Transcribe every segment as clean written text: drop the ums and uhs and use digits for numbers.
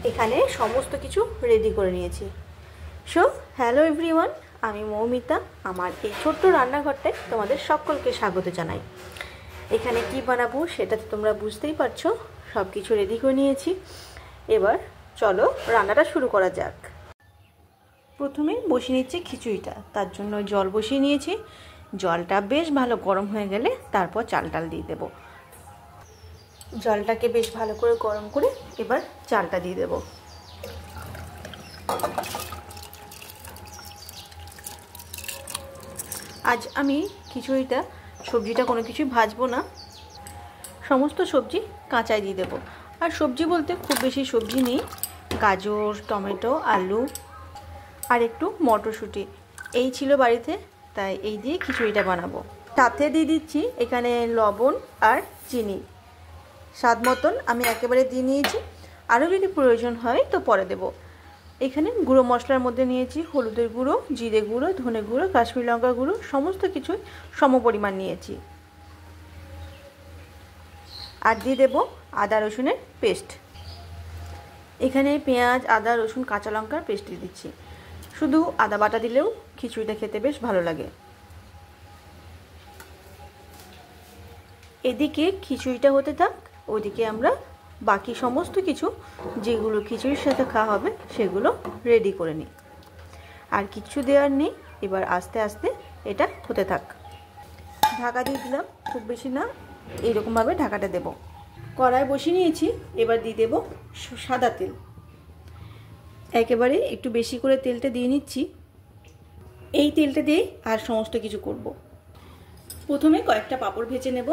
এখানে সমস্ত কিছু রেডি করে নিয়েছি। সো হ্যালো এভরিওয়ান, আমি মৌমিতা। আমার এই ছোট্ট রান্নাঘরটায় তোমাদের সকলকে স্বাগত জানাই। এখানে কি বানাবো সেটা তো তোমরা বুঝতেই পারছো। সব কিছু রেডি করে নিয়েছি, এবার চলো রান্নাটা শুরু করা যাক। প্রথমে বসিয়ে নিচ্ছি খিচুড়িটা, তার জন্য জল বসিয়ে নিয়েছি। জলটা বেশ ভালো গরম হয়ে গেলে তারপর চাল দিয়ে দেবো। জলটাকে বেশ ভালো করে গরম করে এবার চালটা দিয়ে দেবো। আজ আমি খিচুড়িটা সবজিটা কোনো কিছুই ভাজবো না, সমস্ত সবজি কাঁচাই দিয়ে দেবো। আর সবজি বলতে খুব বেশি সবজি নেই, গাজর, টমেটো, আলু আর একটু মটরশুঁটি এই ছিল বাড়িতে, তাই এই দিয়ে খিচুড়িটা বানাবো। সাথে দিয়ে দিচ্ছি এখানে লবণ আর চিনি স্বাদ মতন, আমি একেবারে দিয়ে নিয়েছি। আরও যদি প্রয়োজন হয় তো পরে দেব। এখানে গুঁড়ো মশলার মধ্যে নিয়েছি হলুদের গুঁড়ো, জিরে গুঁড়ো, ধনে গুঁড়ো, কাশ্মীরি লঙ্কা গুঁড়ো, সমস্ত কিছুই সমপরিমাণ নিয়েছি। আর দিয়ে দেব আদা রসুনের পেস্ট। এখানে পেঁয়াজ, আদা, রসুন, কাঁচা লঙ্কার পেস্ট দিয়ে দিচ্ছি। শুধু আদা বাটা দিলেও খিচুড়িটা খেতে বেশ ভালো লাগে। এদিকে খিচুড়িটা হতে থাক, ওদিকে আমরা বাকি সমস্ত কিছু যেগুলো খিচুড়ির সাথে খাওয়া হবে সেগুলো রেডি করে নিই। আর কিচ্ছু দেওয়ার নেই, এবার আস্তে আস্তে এটা হতে থাক। ঢাকা দিয়ে দিলাম, খুব বেশি না, এইরকমভাবে ঢাকাটা দেব। কড়াই বসিয়ে নিয়েছি, এবার দিয়ে দেব সাদা তেল। একেবারে একটু বেশি করে তেলটা দিয়ে নিচ্ছি। এই তেলটা দিয়ে আর সমস্ত কিছু করব। প্রথমে কয়েকটা পাঁপড় ভেজে নেব।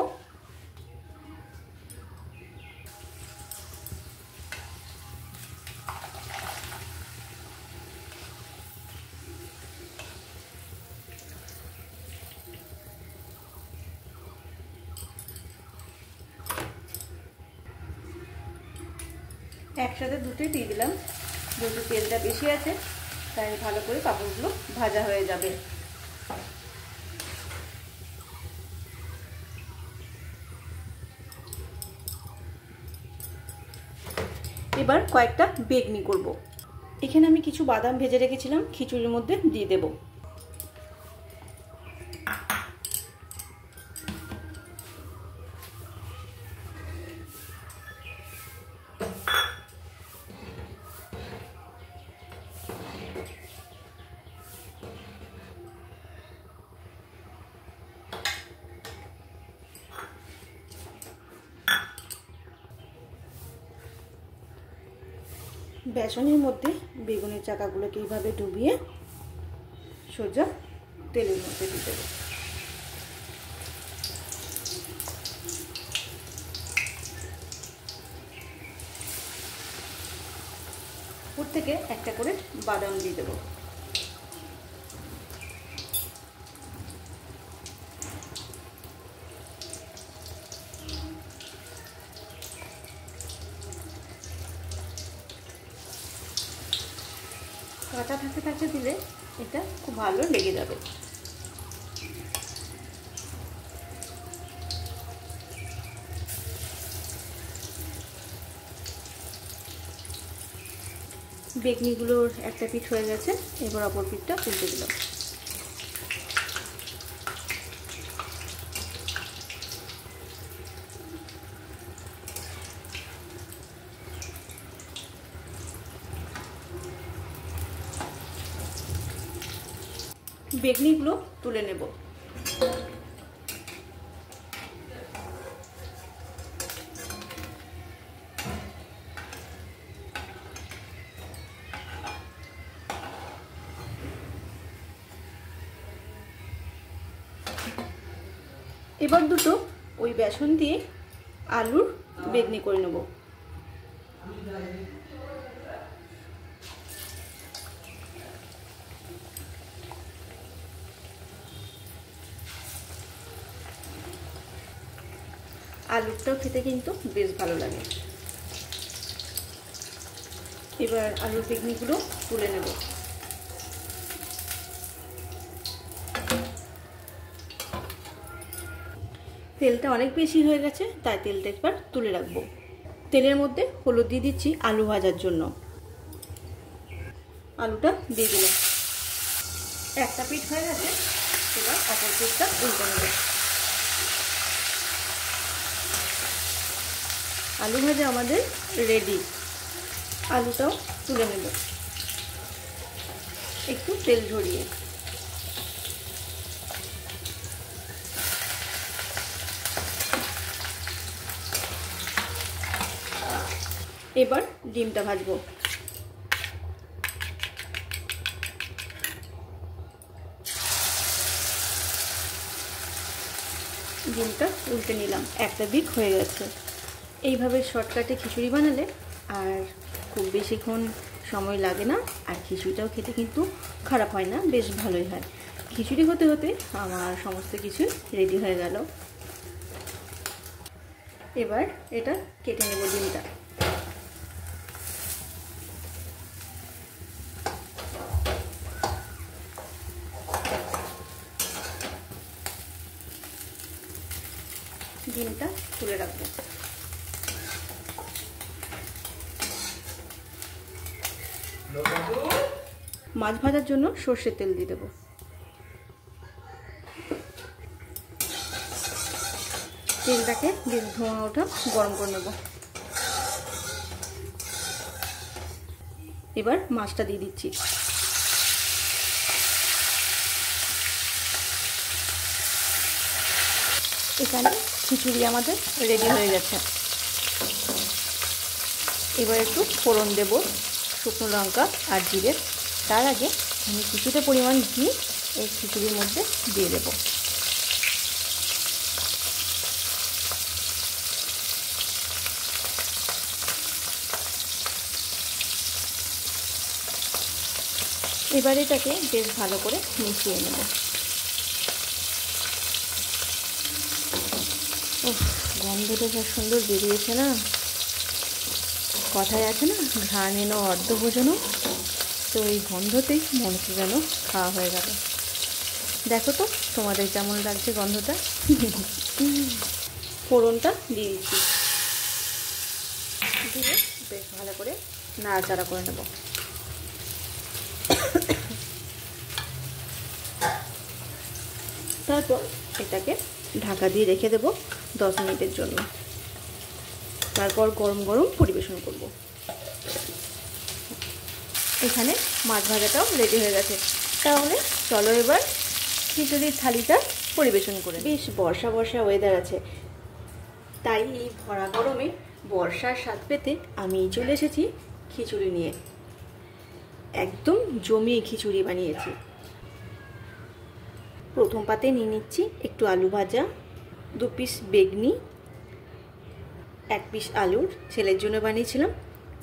একসাথে দুটোই দিয়ে দিলাম, যেহেতু তেলটা বেশি আছে তাই ভালো করে পাঁপড়গুলো ভাজা হয়ে যাবে। এবার কয়েকটা বেগনি করব। এখানে আমি কিছু বাদাম ভেজে রেখেছিলাম, খিচুড়ির মধ্যে দিয়ে দেব। বেসনের মধ্যে বেগুনের চাকাগুলোকে এইভাবে ডুবিয়ে সোজা তেলের মধ্যে দিয়ে দেবো। উপর থেকে একটা করে বাদাম দিয়ে দেবো। কাঁচা থাকতে থাকতে দিলে এটা খুব ভালো লেগে যাবে। বেগনিগুলোর একটা পিঠ হয়ে গেছে, এবার অপর পিঠটা উল্টে দিলাম। বেগনিগুলো তুলে নেব। এবার দুটো ওই বেসন দিয়ে আলুর বেগনি করে নেব। আলুটাও খেতে কিন্তু বেশ ভালো লাগে। এবার আলুর বেগনিগুলো তুলে নেব। তেলটা অনেক বেশি হয়ে গেছে, তাই তেলটা একবার তুলে রাখবো। তেলের মধ্যে হলুদ দিয়ে দিচ্ছি আলু ভাজার জন্য। আলুটা দিয়ে দিলাম। একটা পিঠ হয়ে গেছে, এবার অপর পিঠটা উল্টে নেব। আলু ভাজা আমাদের রেডি। আলুটাও তুলে নেব একটু তেল ঝরিয়ে। এবার ডিমটা ভাজবো। ডিমটা উল্টে নিলাম, একটা দিক হয়ে গেছে। এইভাবে শর্টকাটে খিচুড়ি বানালে আর খুব বেশিক্ষণ সময় লাগে না, আর খিচুড়িটাও খেতে কিন্তু খারাপ হয় না, বেশ ভালোই হয়। খিচুড়ি হতে হতে আমার সমস্ত কিছু রেডি হয়ে গেল। এবার এটা কেটে নেব ডিমটা। ডিমটা তুলে রাখবো। মাছ ভাজার জন্য সর্ষের তেল দিয়ে দেবো। তেলটাকে বেশ ধোঁয়া ওঠা গরম করে নেব। এবার মাছটা দিয়ে দিচ্ছি। এখানে খিচুড়ি আমাদের রেডি হয়ে গেছে। এবার একটু ফোড়ন দেব, শুকনো লঙ্কা আর জিরে। তার আগে আমি কিছুটা পরিমাণ ঘি এই খিচুড়ির মধ্যে দিয়ে দেব। এবার এটাকে বেশ ভালো করে মিশিয়ে নেব। গন্ধটা যা সুন্দর বেরিয়েছে না, কথায় আছে না, ঘ্রাণ এনো অর্ধ ভোজনও, তো এই গন্ধতেই মনে হচ্ছে যেন খাওয়া হয়ে গেল। দেখো তো তোমাদের কেমন লাগছে গন্ধটা। ফোড়নটা দিয়ে দিচ্ছি, দিয়ে বেশ ভালো করে নাড়াচাড়া করে নেব। তারপর এটাকে ঢাকা দিয়ে রেখে দেব 10 মিনিটের জন্য। তারপর গরম গরম পরিবেশন করব। এখানে মাছ ভাজাটাও রেডি হয়ে গেছে। তাহলে চলো এবার খিচুড়ির থালিটা পরিবেশন করে। বেশ বর্ষা বর্ষা ওয়েদার আছে, তাই এই ভরা গরমে বর্ষার স্বাদ পেতে আমি চলে এসেছি খিচুড়ি নিয়ে। একদম জমিয়ে খিচুড়ি বানিয়েছি। প্রথম পাতে নিয়ে নিচ্ছি একটু আলু ভাজা, 2 পিস বেগনি, 1 পিস আলুর, ছেলের জন্য বানিয়েছিলাম।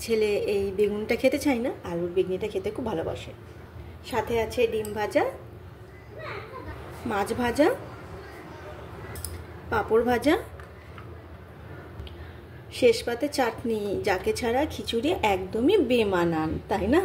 ছেলে এই বেগুনটা খেতে চায় না, আলুর বেগনিটা খেতে খুব ভালোবাসে। সাথে আছে ডিম ভাজা, মাছ ভাজা, পাঁপড় ভাজা, শেষ পাতে চাটনি, যাকে ছাড়া খিচুড়ি একদমই বেমানান, তাই না?